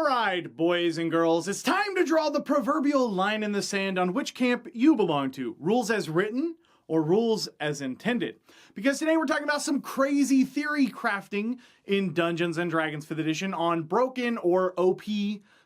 Alright, boys and girls, it's time to draw the proverbial line in the sand on which camp you belong to. Rules as written or rules as intended. Because today we're talking about some crazy theory crafting in Dungeons & Dragons 5th edition on broken or OP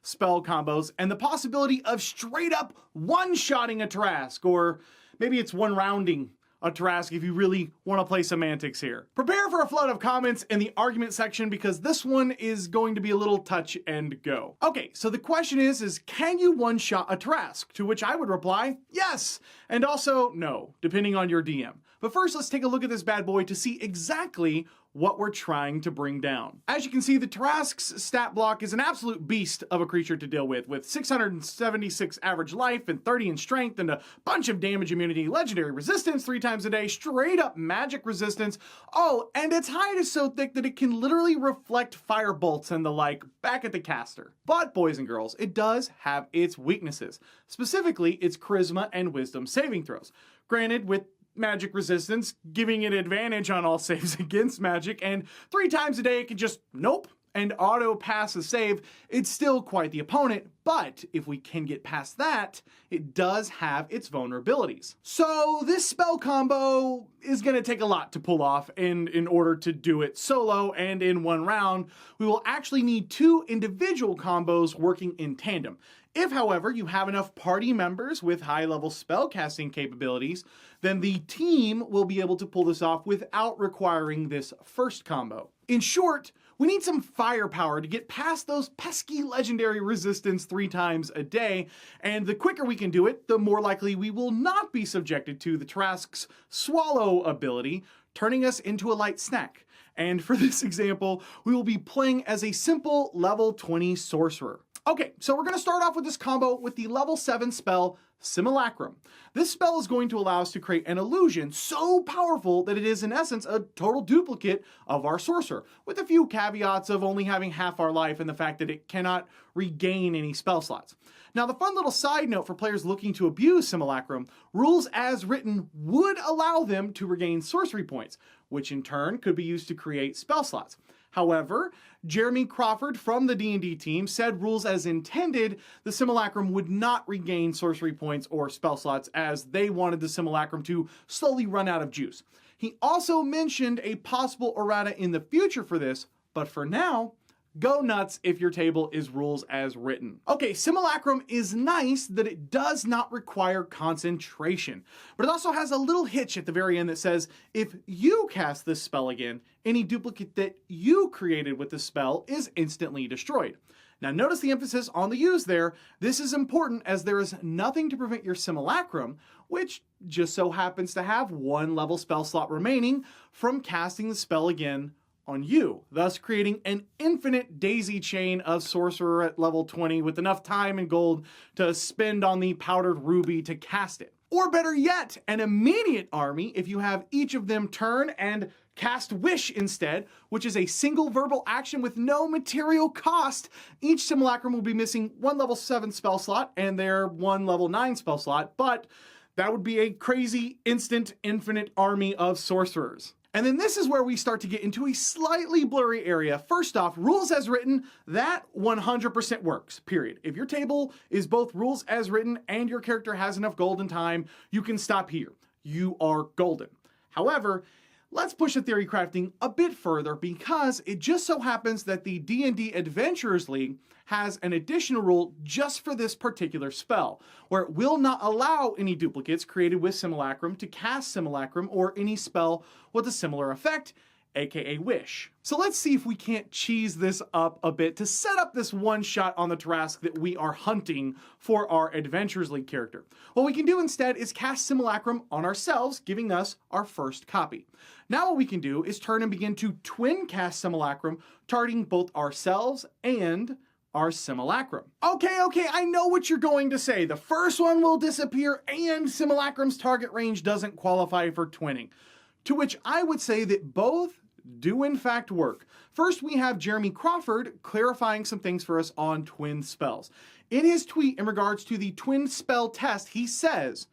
spell combos and the possibility of straight up one-shotting a Tarrasque, or maybe it's one-rounding a Tarrasque if you really want to play semantics here. Prepare for a flood of comments in the argument section because this one is going to be a little touch and go. Okay, so the question is can you one-shot a Tarrasque? To which I would reply, yes, and also no, depending on your DM. But first, let's take a look at this bad boy to see exactly what we're trying to bring down. As you can see, the Tarrasque's stat block is an absolute beast of a creature to deal with 676 average life and 30 in strength and a bunch of damage immunity, legendary resistance 3 times a day, straight up magic resistance. Oh, and its hide is so thick that it can literally reflect fire bolts and the like back at the caster. But boys and girls, it does have its weaknesses, specifically its charisma and wisdom saving throws. Granted, with magic resistance, giving it advantage on all saves against magic, and 3 times a day it can just nope and auto pass a save. It's still quite the opponent, but if we can get past that, it does have its vulnerabilities. So this spell combo is going to take a lot to pull off, and in order to do it solo and in one round, we will actually need 2 individual combos working in tandem. If, however, you have enough party members with high-level spellcasting capabilities, then the team will be able to pull this off without requiring this first combo. In short, we need some firepower to get past those pesky legendary resistance 3 times a day, and the quicker we can do it, the more likely we will not be subjected to the Tarrasque's swallow ability, turning us into a light snack. And for this example, we will be playing as a simple level 20 sorcerer. Okay, so we're going to start off with this combo with the level 7 spell, Simulacrum. This spell is going to allow us to create an illusion so powerful that it is in essence a total duplicate of our sorcerer, with a few caveats of only having half our life and the fact that it cannot regain any spell slots. Now, the fun little side note for players looking to abuse Simulacrum, rules as written would allow them to regain sorcery points, which in turn could be used to create spell slots. However, Jeremy Crawford from the D&D team said rules as intended, the Simulacrum would not regain sorcery points or spell slots as they wanted the Simulacrum to slowly run out of juice. He also mentioned a possible errata in the future for this, but for now, go nuts if your table is rules as written. Okay, Simulacrum is nice that it does not require concentration, but it also has a little hitch at the very end that says, if you cast this spell again, any duplicate that you created with the spell is instantly destroyed. Now notice the emphasis on the use there. This is important as there is nothing to prevent your Simulacrum, which just so happens to have 1 level spell slot remaining, from casting the spell again on you, thus creating an infinite daisy chain of sorcerer at level 20 with enough time and gold to spend on the powdered ruby to cast it. Or better yet, an immediate army if you have each of them turn and cast Wish instead, which is a single verbal action with no material cost. Each Simulacrum will be missing 1 level 7 spell slot and their 1 level 9 spell slot, but that would be a crazy instant infinite army of sorcerers. And then this is where we start to get into a slightly blurry area. First off, rules as written, that 100% works, period. If your table is both rules as written and your character has enough gold and time, you can stop here. You are golden. However, let's push the theory crafting a bit further because it just so happens that the D&D Adventurers League has an additional rule just for this particular spell, where it will not allow any duplicates created with Simulacrum to cast Simulacrum or any spell with a similar effect, aka Wish. So let's see if we can't cheese this up a bit to set up this one shot on the Tarrasque that we are hunting for our Adventurers League character. What we can do instead is cast Simulacrum on ourselves, giving us our first copy. Now what we can do is turn and begin to twin cast Simulacrum, targeting both ourselves and our Simulacrum. Okay, I know what you're going to say. The first one will disappear and Simulacrum's target range doesn't qualify for twinning. To which I would say that both do in fact work. First, we have Jeremy Crawford clarifying some things for us on twin spells. In his tweet in regards to the twin spell test, he says,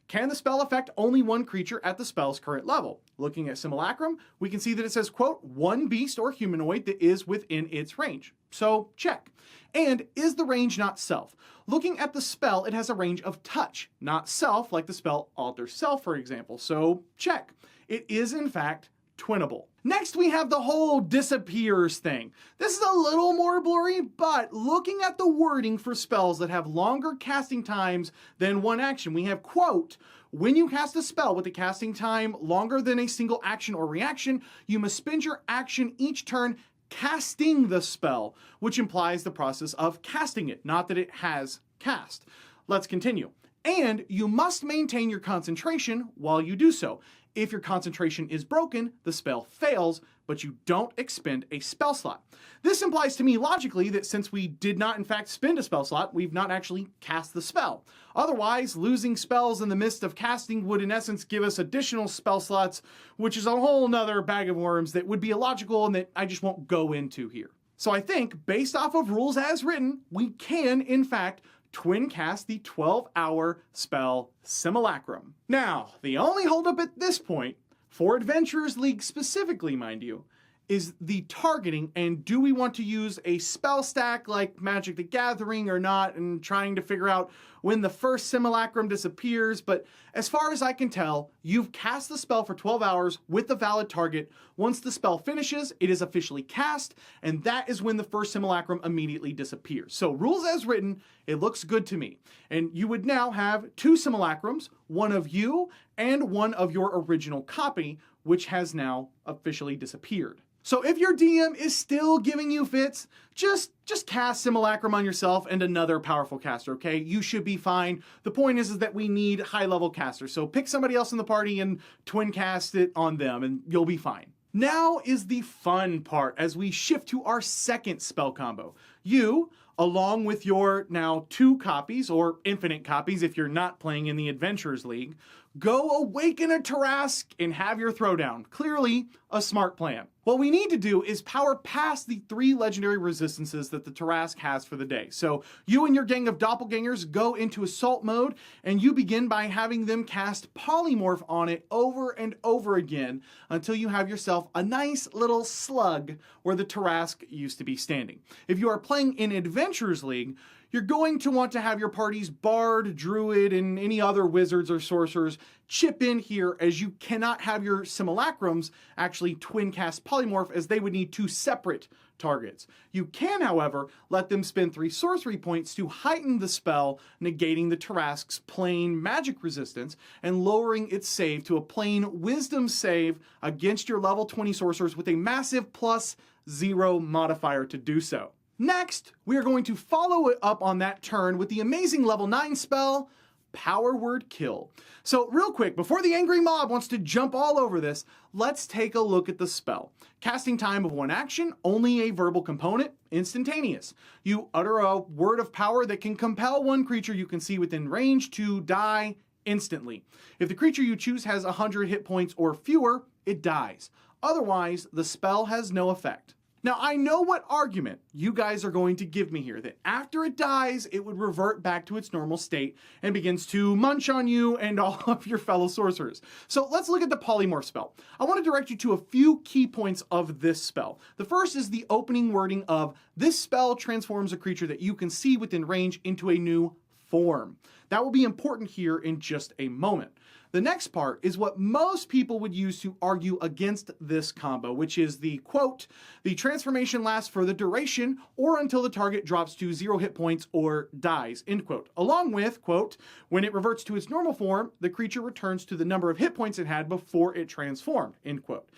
Can the spell affect only one creature at the spell's current level? Looking at Simulacrum, we can see that it says, quote, one beast or humanoid that is within its range. So check. And is the range not self? Looking at the spell, it has a range of touch, not self, like the spell Alter Self, for example. So check. It is, in fact, twinnable. Next, we have the whole disappears thing. This is a little more blurry, but looking at the wording for spells that have longer casting times than one action, we have, quote, when you cast a spell with a casting time longer than a single action or reaction, you must spend your action each turn casting the spell, which implies the process of casting it, not that it has cast. Let's continue. And you must maintain your concentration while you do so. If your concentration is broken, the spell fails, but you don't expend a spell slot. This implies to me logically that since we did not in fact spend a spell slot, we've not actually cast the spell. Otherwise, losing spells in the midst of casting would in essence give us additional spell slots, which is a whole nother bag of worms that would be illogical and that I just won't go into here. So I think, based off of rules as written, we can in fact twin cast the 12-hour spell Simulacrum. Now, the only holdup at this point, for Adventurers League specifically, mind you, is the targeting, and do we want to use a spell stack like Magic the Gathering or not, and trying to figure out when the first Simulacrum disappears. But as far as I can tell, you've cast the spell for 12 hours with a valid target. Once the spell finishes, it is officially cast, and that is when the first Simulacrum immediately disappears. So rules as written, it looks good to me. And you would now have two Simulacrums, one of you and one of your original copy, which has now officially disappeared. So if your DM is still giving you fits, just cast Simulacrum on yourself and another powerful caster, okay? You should be fine. The point is that we need high-level casters. So pick somebody else in the party and twin cast it on them and you'll be fine. Now is the fun part as we shift to our second spell combo. You, along with your now 2 copies, or infinite copies if you're not playing in the Adventurers League, go awaken a Tarrasque and have your throwdown. Clearly, a smart plan. What we need to do is power past the 3 legendary resistances that the Tarrasque has for the day. So you and your gang of doppelgangers go into assault mode, and you begin by having them cast Polymorph on it over and over again until you have yourself a nice little slug where the Tarrasque used to be standing. If you are playing in Adventurers League, you're going to want to have your party's Bard, Druid, and any other wizards or sorcerers chip in here, as you cannot have your Simulacrums actually twin cast Polymorph, as they would need 2 separate targets. You can, however, let them spend 3 sorcery points to heighten the spell, negating the Tarrasque's plain magic resistance and lowering its save to a plain wisdom save against your level 20 sorcerers with a massive +0 modifier to do so. Next, we are going to follow it up on that turn with the amazing level 9 spell, Power Word Kill. So real quick, before the angry mob wants to jump all over this, let's take a look at the spell. Casting time of 1 action, only a verbal component, instantaneous. You utter a word of power that can compel one creature you can see within range to die instantly. If the creature you choose has 100 hit points or fewer, it dies. Otherwise, the spell has no effect. Now, I know what argument you guys are going to give me here, that after it dies, it would revert back to its normal state and begins to munch on you and all of your fellow sorcerers. So let's look at the Polymorph spell. I want to direct you to a few key points of this spell. The first is the opening wording of, this spell transforms a creature that you can see within range into a new form. That will be important here in just a moment. The next part is what most people would use to argue against this combo, which is the, quote, the transformation lasts for the duration or until the target drops to 0 hit points or dies, end quote. Along with, quote, when it reverts to its normal form, the creature returns to the number of hit points it had before it transformed, end quote.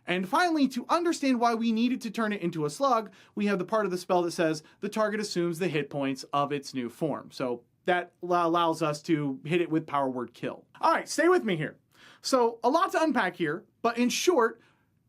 And finally, to understand why we needed to turn it into a slug, we have the part of the spell that says the target assumes the hit points of its new form. So that allows us to hit it with Power Word Kill. All right, stay with me here. So a lot to unpack here, but in short,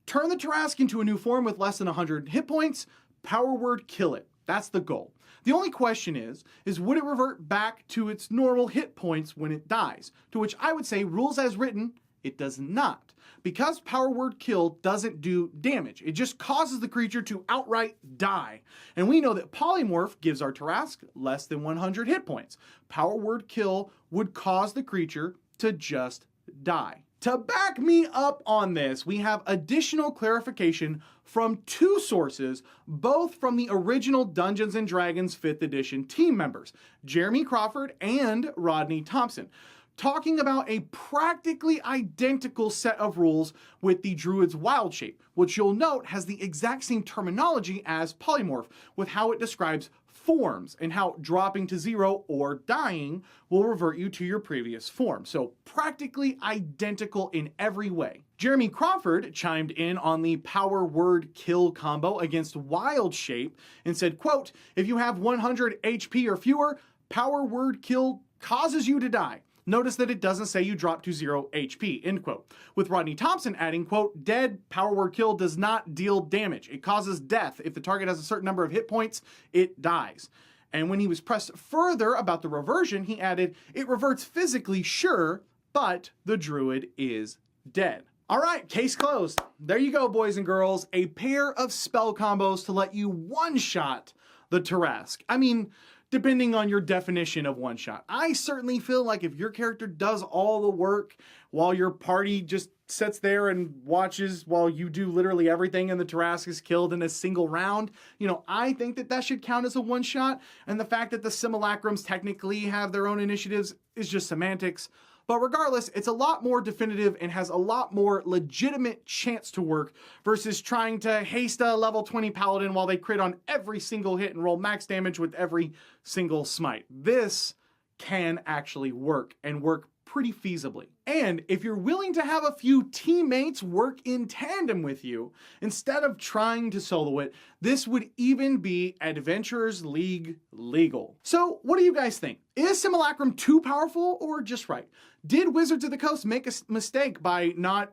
turn the Tarrasque into a new form with less than 100 hit points, Power Word Kill it. That's the goal. The only question is would it revert back to its normal hit points when it dies? To which I would say, rules as written, it does not. Because Power Word Kill doesn't do damage. It just causes the creature to outright die. And we know that Polymorph gives our Tarrasque less than 100 hit points. Power Word Kill would cause the creature to just die. To back me up on this, we have additional clarification from two sources, both from the original Dungeons & Dragons 5th edition team members, Jeremy Crawford and Rodney Thompson, talking about a practically identical set of rules with the Druid's Wild Shape, which you'll note has the exact same terminology as Polymorph, with how it describes forms and how dropping to 0 or dying will revert you to your previous form. So practically identical in every way. Jeremy Crawford chimed in on the power word kill combo against Wild Shape and said, quote, if you have 100 HP or fewer, power word kill causes you to die. Notice that it doesn't say you drop to 0 HP, end quote. With Rodney Thompson adding, quote, dead power word kill does not deal damage. It causes death. If the target has a certain number of hit points, it dies. And when he was pressed further about the reversion, he added, it reverts physically, sure, but the druid is dead. All right, case closed. There you go, boys and girls. A pair of spell combos to let you one-shot the Tarrasque. I mean, depending on your definition of one shot. I certainly feel like if your character does all the work while your party just sits there and watches while you do literally everything and the Tarrasque is killed in a single round, you know, I think that that should count as a one shot. And the fact that the simulacrums technically have their own initiatives is just semantics. But regardless, it's a lot more definitive and has a lot more legitimate chance to work versus trying to haste a level 20 paladin while they crit on every single hit and roll max damage with every single smite. This can actually work and work pretty feasibly. And if you're willing to have a few teammates work in tandem with you, instead of trying to solo it, this would even be Adventurers League legal. So what do you guys think? Is Simulacrum too powerful or just right? Did Wizards of the Coast make a mistake by not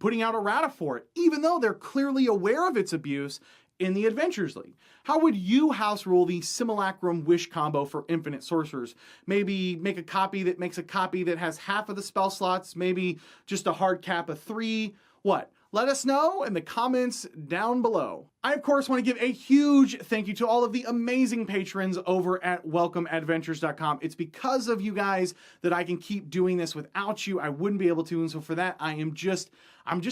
putting out errata for it, even though they're clearly aware of its abuse in the Adventurers League? How would you house rule the Simulacrum Wish combo for Infinite Sorcerers? Maybe make a copy that makes a copy that has half of the spell slots, maybe just a hard cap of 3. What? Let us know in the comments down below. I, of course, want to give a huge thank you to all of the amazing patrons over at welcomeadventures.com. It's because of you guys that I can keep doing this. Without you, I wouldn't be able to. And so for that, I'm just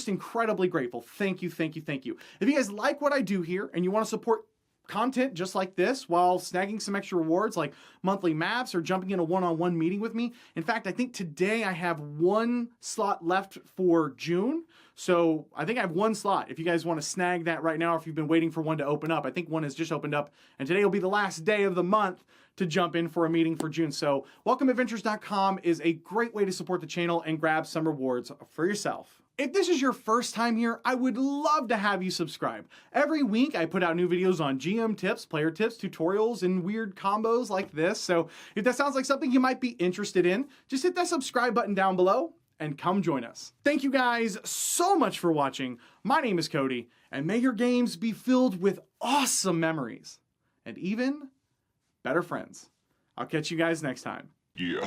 incredibly grateful. Thank you, thank you, thank you. If you guys like what I do here and you want to support content just like this while snagging some extra rewards like monthly maps or jumping in a one-on-one meeting with me. In fact, I think today I have one slot left for June. So I think I have one slot if you guys want to snag that right now, if you've been waiting for one to open up. I think one has just opened up and today will be the last day of the month to jump in for a meeting for June. So welcomeadventures.com is a great way to support the channel and grab some rewards for yourself. If this is your first time here, I would love to have you subscribe. Every week I put out new videos on GM tips, player tips, tutorials, and weird combos like this. So if that sounds like something you might be interested in, just hit that subscribe button down below and come join us. Thank you guys so much for watching. My name is Cody, and may your games be filled with awesome memories and even better friends. I'll catch you guys next time. Yeah.